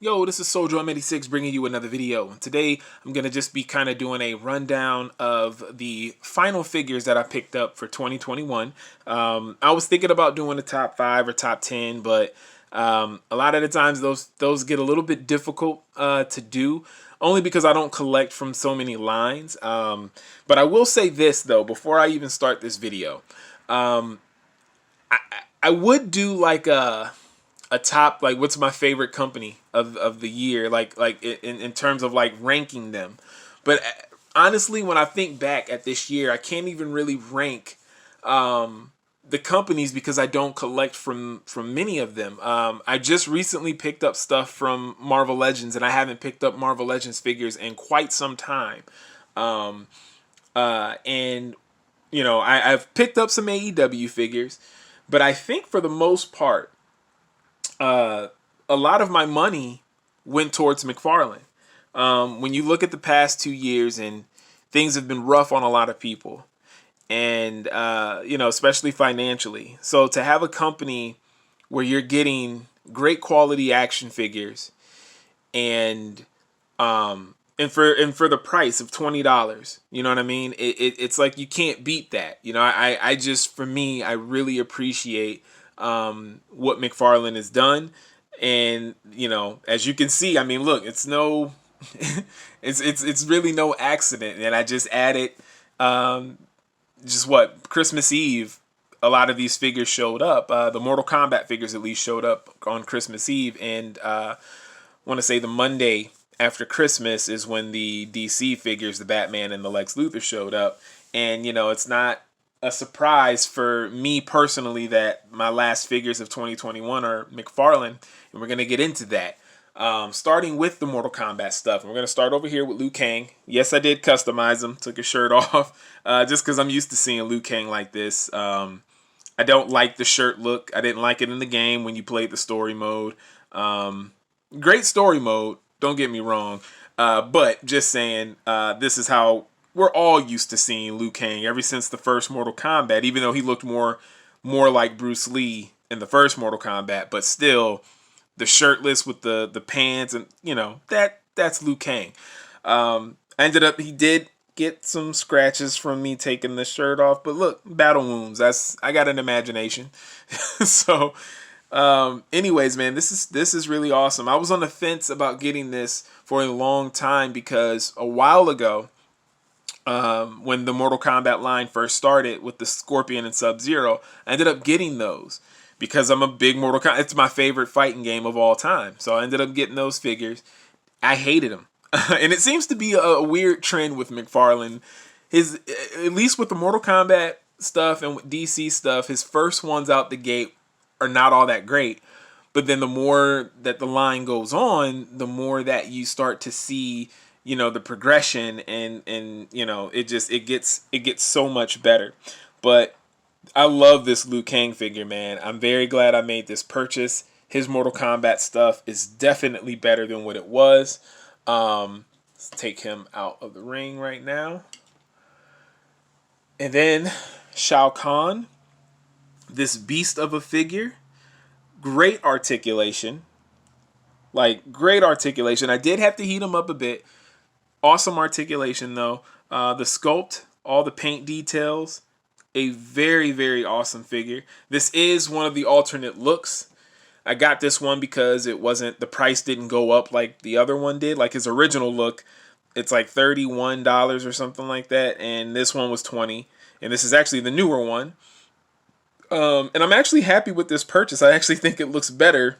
Yo, this is SoldierM86 bringing you another video. Today, I'm going to just be kind of doing a rundown of the final figures that I picked up for 2021. I was thinking about doing a top 5 or top 10, but a lot of the times those get a little bit difficult to do, only because I don't collect from so many lines. But I will say this, though, before I even start this video. I would do like a top, like, what's my favorite company of the year, like in terms of like ranking them. But honestly, when I think back at this year, I can't even really rank the companies because I don't collect from many of them. I just recently picked up stuff from Marvel Legends, and I haven't picked up Marvel Legends figures in quite some time. And you know, I've picked up some AEW figures, but I think for the most part, a lot of my money went towards McFarlane. When you look at the past 2 years, and things have been rough on a lot of people, and you know, especially financially. So to have a company where you're getting great quality action figures, and for the price of $20, you know what I mean? It's like you can't beat that. You know, I just, for me, I really appreciate what McFarlane has done. And you know, as you can see, I mean, look, it's no it's really no accident. And I just added just what, Christmas Eve, a lot of these figures showed up. The Mortal Kombat figures at least showed up on Christmas Eve, and I want to say the Monday after Christmas is when the DC figures, the Batman and the Lex Luthor, showed up. And you know, it's not a surprise for me personally that my last figures of 2021 are McFarlane, and we're gonna get into that. Starting with the Mortal Kombat stuff, and we're gonna start over here with Liu Kang. Yes, I did customize him, took his shirt off, just because I'm used to seeing Liu Kang like this. I don't like the shirt look. I didn't like it in the game when you played the story mode. Great story mode, don't get me wrong, but just saying, this is how we're all used to seeing Liu Kang ever since the first Mortal Kombat, even though he looked more like Bruce Lee in the first Mortal Kombat, but still, the shirtless with the pants, and you know, that's Liu Kang. He did get some scratches from me taking the shirt off, but look, battle wounds, I got an imagination. So anyways, man, this is really awesome. I was on the fence about getting this for a long time because a while ago, when the Mortal Kombat line first started with the Scorpion and Sub-Zero, I ended up getting those because I'm a big Mortal Kombat. It's my favorite fighting game of all time. So I ended up getting those figures. I hated them. And it seems to be a weird trend with McFarlane. At least with the Mortal Kombat stuff and with DC stuff, his first ones out the gate are not all that great. But then the more that the line goes on, the more that you start to see, you know, the progression, and you know, it gets so much better. But I love this Liu Kang figure, man. I'm very glad I made this purchase. His Mortal Kombat stuff is definitely better than what it was. Let's take him out of the ring right now. And then Shao Kahn, this beast of a figure. Great articulation. Like, great articulation. I did have to heat him up a bit. Awesome articulation, though. The sculpt, all the paint details, a very, very awesome figure. This is one of the alternate looks. I got this one because the price didn't go up like the other one did. Like his original look, it's like $31 or something like that, and this one was $20. And this is actually the newer one. And I'm actually happy with this purchase. I actually think it looks better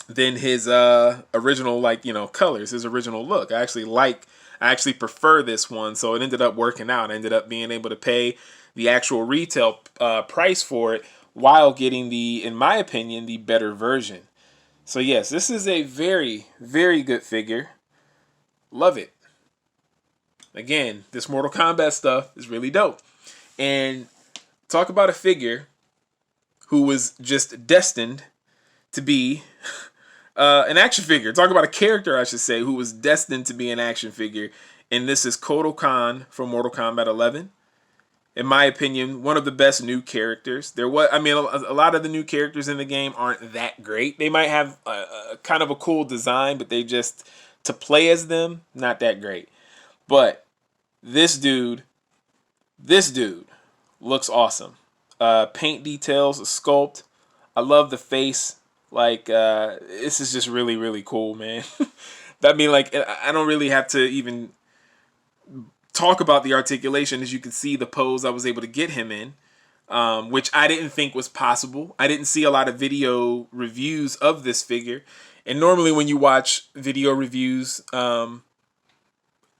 than his original, like, you know, colors, his original look. I actually prefer this one, so it ended up working out. I ended up being able to pay the actual retail price for it while getting in my opinion, the better version. So yes, this is a very, very good figure. Love it. Again, this Mortal Kombat stuff is really dope. And talk about a figure who was just destined to be an action figure. Talk about a character, I should say, who was destined to be an action figure. And this is Kotal Kahn from Mortal Kombat 11. in my opinion, one of the best new characters. There was, I mean, a lot of the new characters in the game aren't that great. They might have a kind of a cool design, but they just, to play as them, not that great. But this dude, this dude looks awesome. Paint details, sculpt. I love the face. Like, this is just really, really cool, man. I mean, like, I don't really have to even talk about the articulation. As you can see, the pose I was able to get him in, which I didn't think was possible. I didn't see a lot of video reviews of this figure. And normally when you watch video reviews, a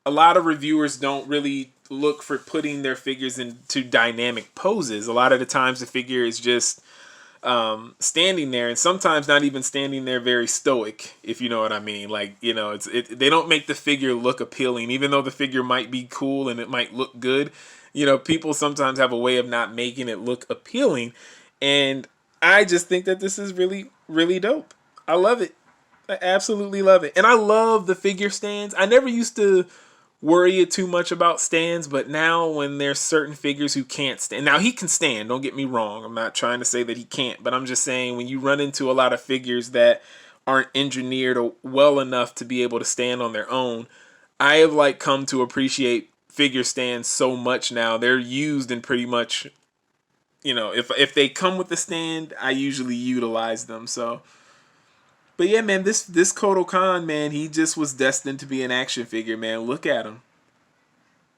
lot of reviewers don't really look for putting their figures into dynamic poses. A lot of the times the figure is just standing there, and sometimes not even standing there very stoic, if you know what I mean. Like, you know, they don't make the figure look appealing, even though the figure might be cool and it might look good. You know, people sometimes have a way of not making it look appealing, and I just think that this is really, really dope. I love it. I absolutely love it. And I love the figure stands. I never used to worry too much about stands, but now when there's certain figures who can't stand, now he can stand, don't get me wrong, I'm not trying to say that he can't, but I'm just saying when you run into a lot of figures that aren't engineered well enough to be able to stand on their own, I have like come to appreciate figure stands so much now. They're used in pretty much, you know, if they come with the stand, I usually utilize them. So, but yeah, man, this Kotal Kahn, man, he just was destined to be an action figure, man. Look at him.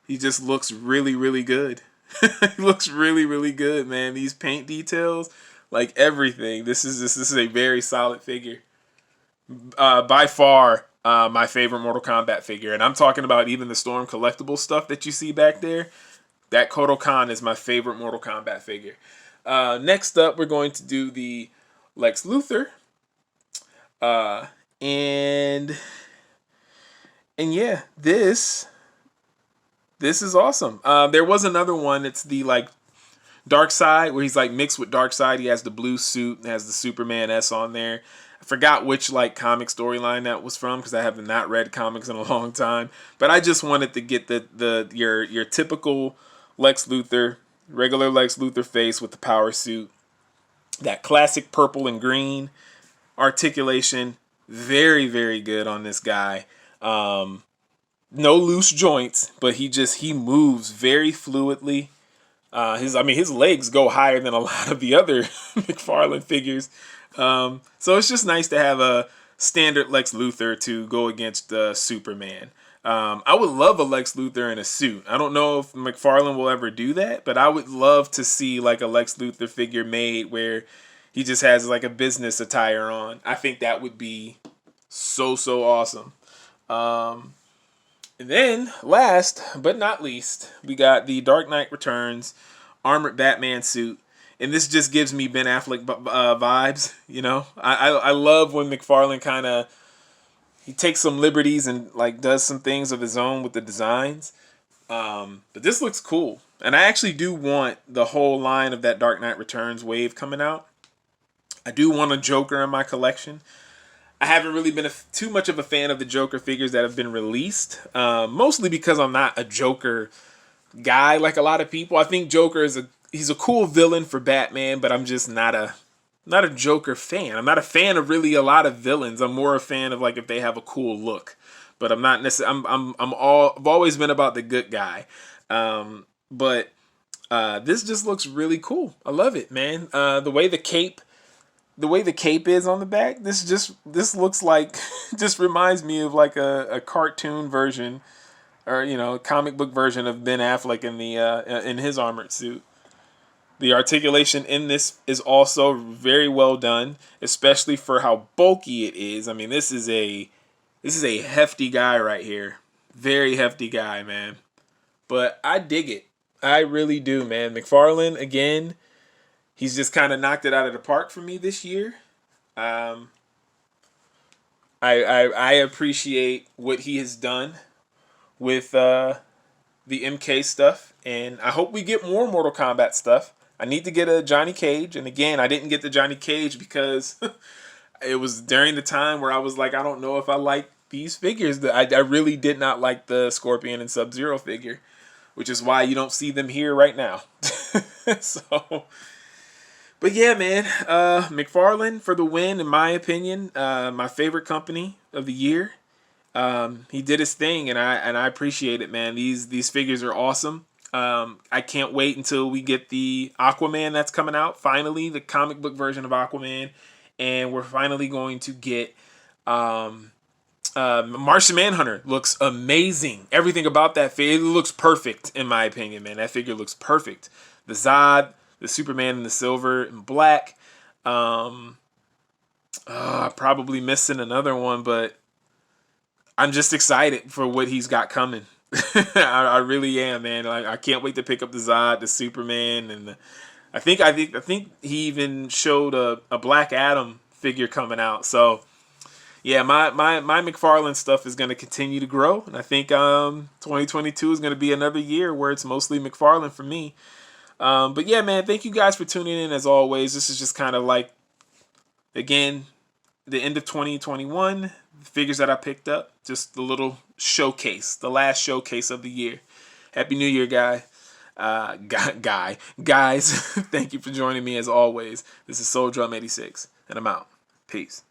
He just looks really, really good. He looks really, really good, man. These paint details, like everything. This is a very solid figure. By far, my favorite Mortal Kombat figure, and I'm talking about even the Storm collectible stuff that you see back there. That Kotal Kahn is my favorite Mortal Kombat figure. Next up, we're going to do the Lex Luthor. And yeah, this is awesome. There was another one. It's the like Dark Side, where he's like mixed with Dark Side. He has the blue suit and has the Superman S on there. I forgot which like comic storyline that was from because I have not read comics in a long time. But I just wanted to get your typical Lex Luthor, regular Lex Luthor face with the power suit, that classic purple and green articulation, very, very good on this guy. No loose joints, but he moves very fluidly. His legs go higher than a lot of the other McFarlane figures. So it's just nice to have a standard Lex Luthor to go against Superman. I would love a Lex Luthor in a suit. I don't know if McFarlane will ever do that, but I would love to see like a Lex Luthor figure made where he just has like a business attire on. I think that would be so awesome. And then last but not least, we got the Dark Knight Returns armored Batman suit. And this just gives me Ben Affleck vibes, you know. I love when McFarlane he takes some liberties and like does some things of his own with the designs. But this looks cool. And I actually do want the whole line of that Dark Knight Returns wave coming out. I do want a Joker in my collection. I haven't really been too much of a fan of the Joker figures that have been released. Mostly because I'm not a Joker guy like a lot of people. I think Joker he's a cool villain for Batman, but I'm just not a Joker fan. I'm not a fan of really a lot of villains. I'm more a fan of like if they have a cool look. But I'm not necessarily. I've always been about the good guy. But this just looks really cool. I love it, man. The way the cape is on the back, this looks like just reminds me of like a cartoon version or a comic book version of Ben Affleck in his armored suit. The articulation in this is also very well done, especially for how bulky it is. I mean, this is a hefty guy right here. Very hefty guy, man. But I dig it. I really do, man. McFarlane, again, he's just kind of knocked it out of the park for me this year. I appreciate what he has done with the MK stuff, and I hope we get more Mortal Kombat stuff. I need to get a Johnny Cage, and again, I didn't get the Johnny Cage because it was during the time where I was like, I don't know if I like these figures. I really did not like the Scorpion and Sub-Zero figure. which is why you don't see them here right now. So, but yeah, man, McFarlane for the win, in my opinion. My favorite company of the year. He did his thing, and I appreciate it, man. These figures are awesome. I can't wait until we get the Aquaman that's coming out. Finally, the comic book version of Aquaman, and we're finally going to get Martian Manhunter. Looks amazing. Everything about that figure, it looks perfect in my opinion, man. That figure looks perfect. The Zod, the Superman in the silver and black. Probably missing another one, but I'm just excited for what he's got coming. I really am, man. Like, I can't wait to pick up the Zod, the Superman, and I think he even showed a Black Adam figure coming out. So yeah, my McFarlane stuff is going to continue to grow, and I think 2022 is going to be another year where it's mostly McFarlane for me. But yeah, man, thank you guys for tuning in as always. This is just kind of like, again, the end of 2021, the figures that I picked up, just the little showcase, the last showcase of the year. Happy New Year, guys. Thank you for joining me as always. This is Soul Drum 86, and I'm out. Peace.